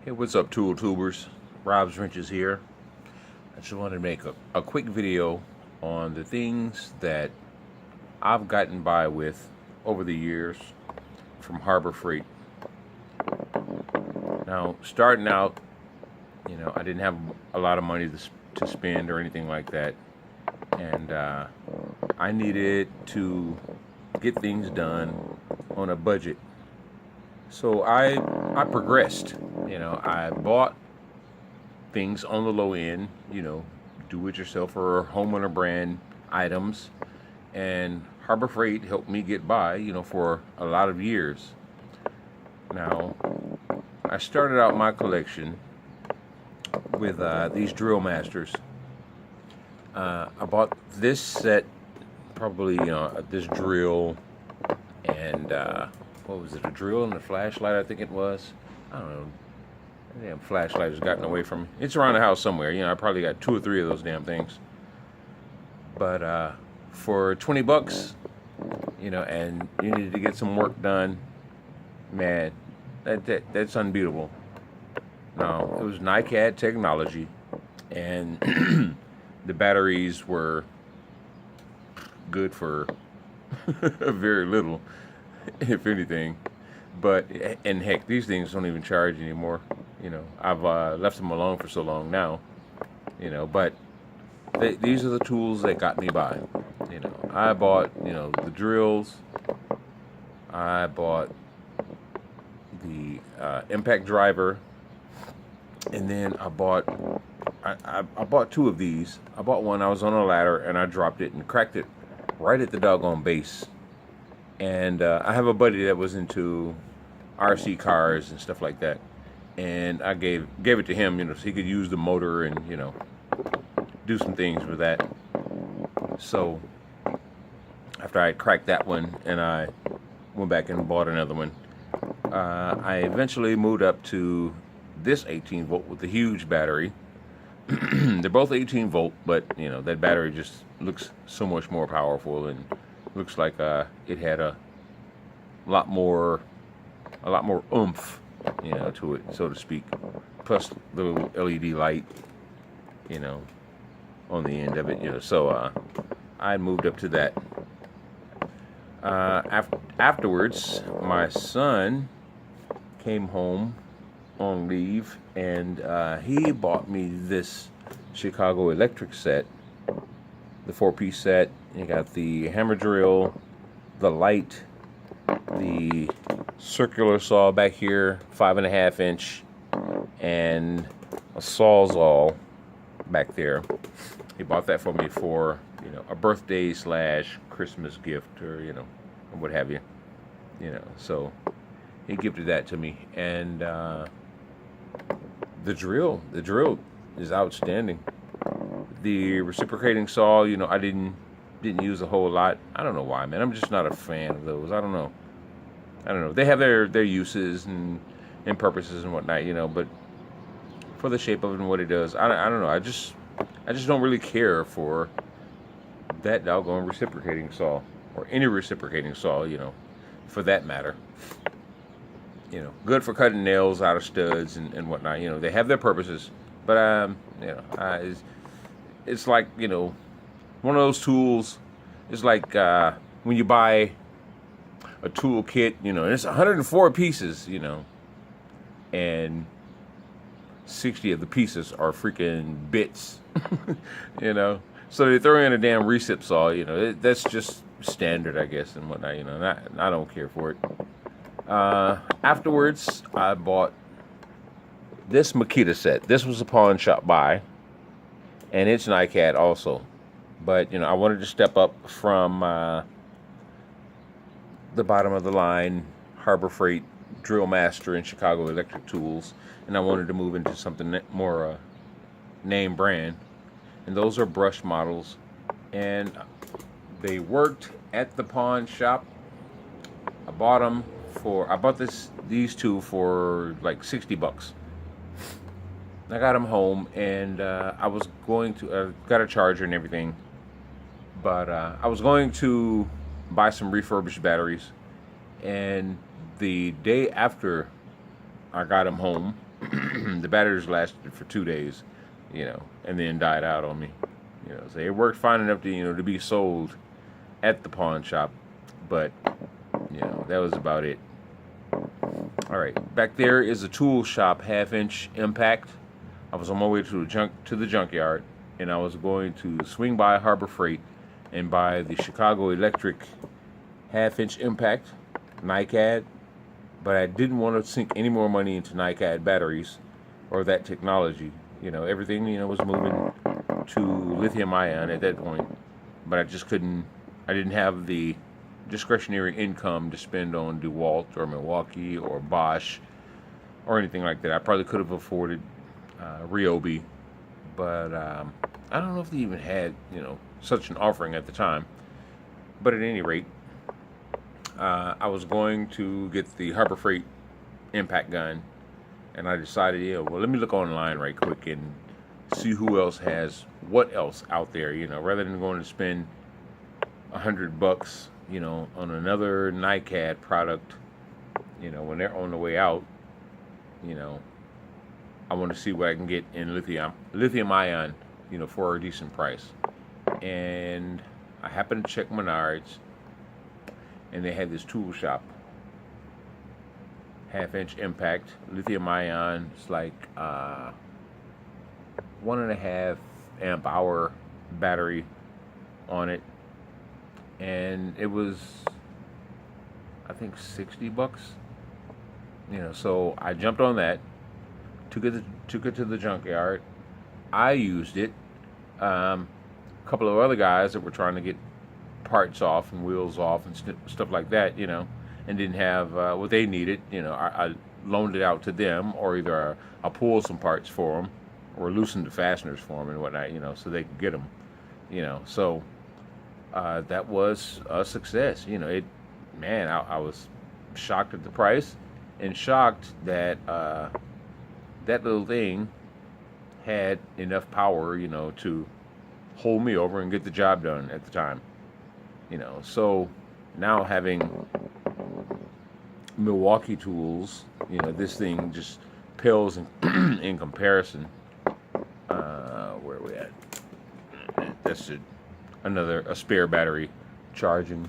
Hey, what's up, tool tubers? Wrenches here. I just wanted to make a quick video on the things that I've gotten by with over the years from Harbor Freight. Now, starting out, I didn't have a lot of money to spend or anything like that, and I needed to get things done on a budget. So I progressed. I bought things on the low end, do-it-yourself or homeowner brand items, and Harbor Freight helped me get by, for a lot of years. Now, I started out my collection with these drill masters. I bought this set, probably this drill and what was it, a drill and a flashlight, I think it was. I don't know. The damn flashlight has gotten away from me. It's around the house somewhere. I probably got 2 or 3 of those damn things. But for 20 bucks, and you needed to get some work done, man, that's unbeatable. Now, it was NiCad technology, and the batteries were good for very little, if anything. But, and heck, these things don't even charge anymore. I've left them alone for so long now. But these are the tools that got me by. I bought, the drills. I bought the impact driver. And then I bought 2 of these. I bought one, I was on a ladder, and I dropped it and cracked it right at the doggone base. And I have a buddy that was into RC cars and stuff like that, and I gave it to him, so he could use the motor and do some things with that. So after I cracked that one, and I went back and bought another one, I eventually moved up to this 18 volt with the huge battery. They're both 18 volt, but that battery just looks so much more powerful and looks like it had a lot more oomph, to it, so to speak. Plus the little LED light, on the end of it, So I moved up to that. Afterwards, my son came home on leave, and he bought me this Chicago Electric set, the 4-piece set. You got the hammer drill, the light, the circular saw back here, 5.5 inch, and a sawzall back there. He bought that for me for a birthday / Christmas gift, or what have you. So he gifted that to me, and the drill is outstanding. The reciprocating saw, I didn't use a whole lot. I don't know why, man. I'm just not a fan of those. I don't know. They have their uses and purposes and whatnot, but for the shape of it and what it does, I don't know. I just don't really care for that doggone reciprocating saw, or any reciprocating saw, for that matter. Good for cutting nails out of studs and whatnot. They have their purposes, but it's like, one of those tools. It's like when you buy a tool kit, and it's 104 pieces, and 60 of the pieces are freaking bits, So they throw in a damn recip saw, that's just standard, I guess, and whatnot, and I don't care for it. Afterwards, I bought this Makita set. This was a pawn shop buy, and it's NiCad also. But, I wanted to step up from the bottom of the line Harbor Freight Drill Master and Chicago Electric Tools, and I wanted to move into something more name brand. And those are brush models, and they worked at the pawn shop. I bought these 2 for like 60 bucks. I got them home, and I was going to got a charger and everything, but I was going to buy some refurbished batteries, and the day after I got them home, the batteries lasted for 2 days, and then died out on me. So it worked fine enough to be sold at the pawn shop, but that was about it. All right, back there is a tool shop, 1/2-inch impact. I was on my way to the junkyard, and I was going to swing by Harbor Freight and buy the Chicago Electric 1/2-inch impact NiCad, but I didn't want to sink any more money into NiCad batteries or that technology. Everything was moving to lithium ion at that point, but I just couldn't. I didn't have the discretionary income to spend on DeWalt or Milwaukee or Bosch or anything like that. I probably could have afforded Ryobi, but I don't know if they even had such an offering at the time. But at any rate, I was going to get the Harbor Freight impact gun, and I decided, let me look online right quick and see who else has what else out there. Rather than going to spend $100, on another NiCad product, when they're on the way out, I want to see what I can get in lithium ion, for a decent price. And I happened to check Menards, and they had this tool shop, 1/2-inch impact lithium ion. It's like 1.5 amp hour battery on it, and it was, I think, $60. So I jumped on that, took it to the junkyard. I used it. A couple of other guys that were trying to get parts off and wheels off and stuff like that, and didn't have what they needed. I loaned it out to them, or either I pulled some parts for them, or loosened the fasteners for them and whatnot, so they could get them. So that was a success. I was shocked at the price, and shocked that that little thing had enough power, to hold me over and get the job done at the time. So now having Milwaukee tools, this thing just pales in comparison. Where are we at? That's a spare battery charging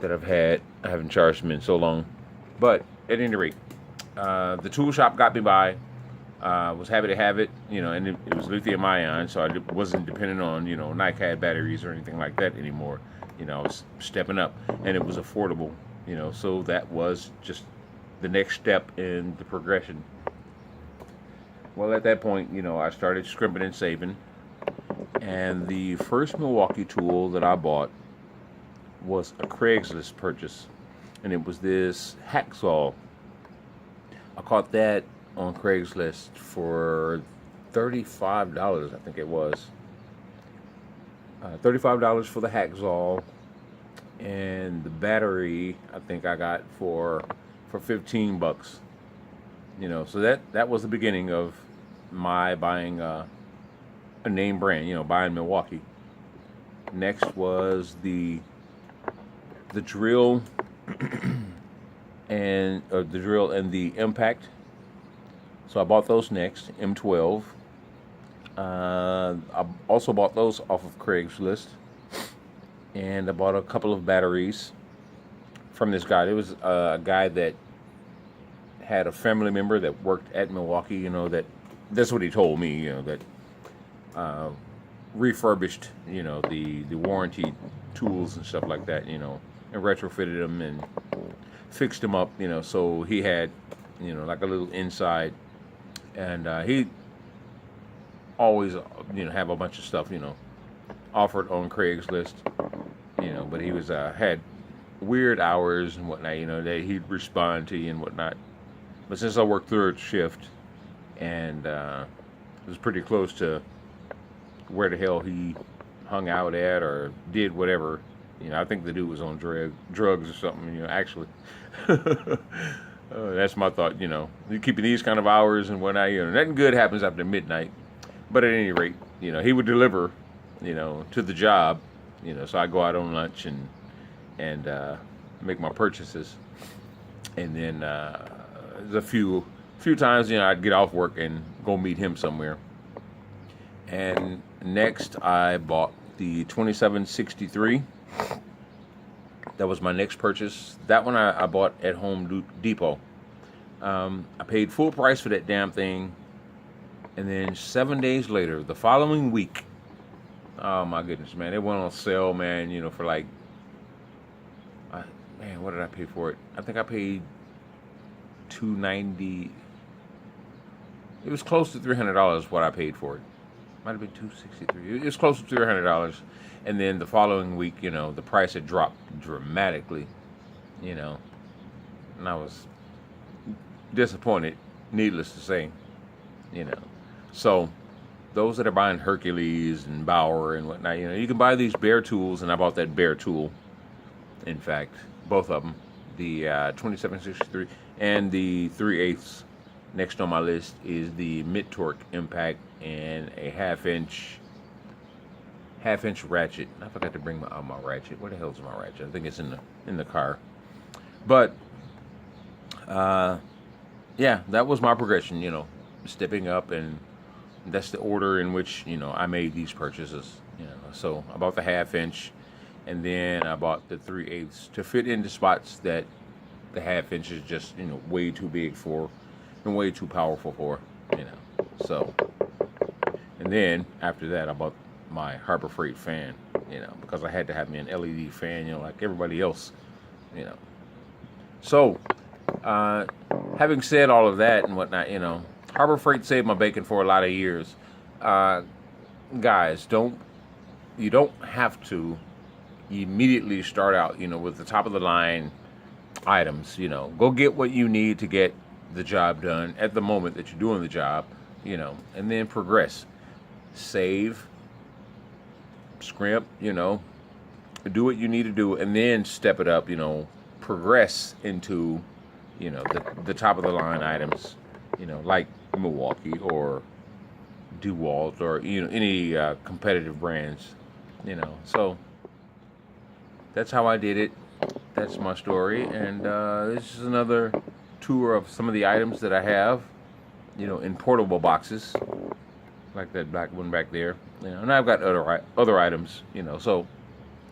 that I haven't charged them in so long. But at any rate, the tool shop got me by. Was happy to have it, and it was lithium ion, so I wasn't dependent on, NiCad batteries or anything like that anymore. I was stepping up, and it was affordable, so that was just the next step in the progression. Well, at that point, I started scrimping and saving, and the first Milwaukee tool that I bought was a Craigslist purchase, and it was this hacksaw. I caught that on Craigslist for $35, I think it was. $35 for the hacksaw, and the battery I think I got for $15. So that was the beginning of my buying a name brand, buying Milwaukee. Next was the drill and the impact. So I bought those next, M12. I also bought those off of Craigslist, and I bought a couple of batteries from this guy. It was a guy that had a family member that worked at Milwaukee. That's what he told me. That refurbished, the warranty tools and stuff like that. And retrofitted them and fixed them up. So he had, like a little inside. And he always, have a bunch of stuff, offered on Craigslist, but he was had weird hours and whatnot, that he'd respond to you and whatnot. But since I worked third shift, and it was pretty close to where the hell he hung out at or did whatever, I think the dude was on drugs or something, actually. That's my thought, keeping these kind of hours and whatnot, nothing good happens after midnight. But at any rate, he would deliver, to the job, so I go out on lunch and make my purchases. And then there's a few few times, you know, I'd get off work and go meet him somewhere. And next, I bought the 2763. That was my next purchase. That one I bought at Home Depot. I paid full price for that damn thing. And then 7 days later, the following week, oh my goodness, man, it went on sale, man, you know, for like, man, what did I pay for it? I think I paid $290. It was close to $300 what I paid for it. Might have been $263. It was close to $300. And then the following week, you know, the price had dropped dramatically, you know, and I was disappointed, needless to say, you know. So those that are buying Hercules and Bauer and whatnot, you know, you can buy these Bear tools, and I bought that Bear tool. In fact, both of them, the 2763 and the 3/8. Next on my list is the mid-torque impact and a half-inch ratchet. I forgot to bring my ratchet. Where the hell is my ratchet? I think it's in the car. But yeah, that was my progression, you know, stepping up, and that's the order in which, you know, I made these purchases, you know. So I bought the half-inch, and then I bought the 3/8 to fit into spots that the half-inch is just, you know, way too big for and way too powerful for, you know. So, and then after that, I bought my Harbor Freight fan, you know, because I had to have me an LED fan, you know, like everybody else, you know. So, having said all of that and whatnot, you know, Harbor Freight saved my bacon for a lot of years. Guys, you don't have to immediately start out, you know, with the top of the line items. You know, go get what you need to get the job done at the moment that you're doing the job, you know, and then progress. Save, scrimp, you know, do what you need to do, and then step it up, you know, progress into, you know, the top of the line items, you know, like Milwaukee or DeWalt or, you know, any competitive brands, you know. So that's how I did it. That's my story, and this is another tour of some of the items that I have, you know, in portable boxes, like that black one back there, you know, and I've got other items, you know, so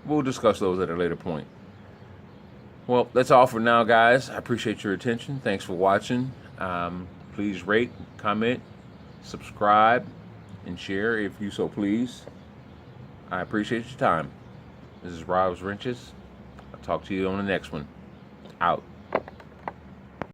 we'll discuss those at a later point. Well, that's all for now, guys. I appreciate your attention. Thanks for watching. Please rate, comment, subscribe, and share if you so please. I appreciate your time. This is Rob's Wrenches. I'll talk to you on the next one. Out.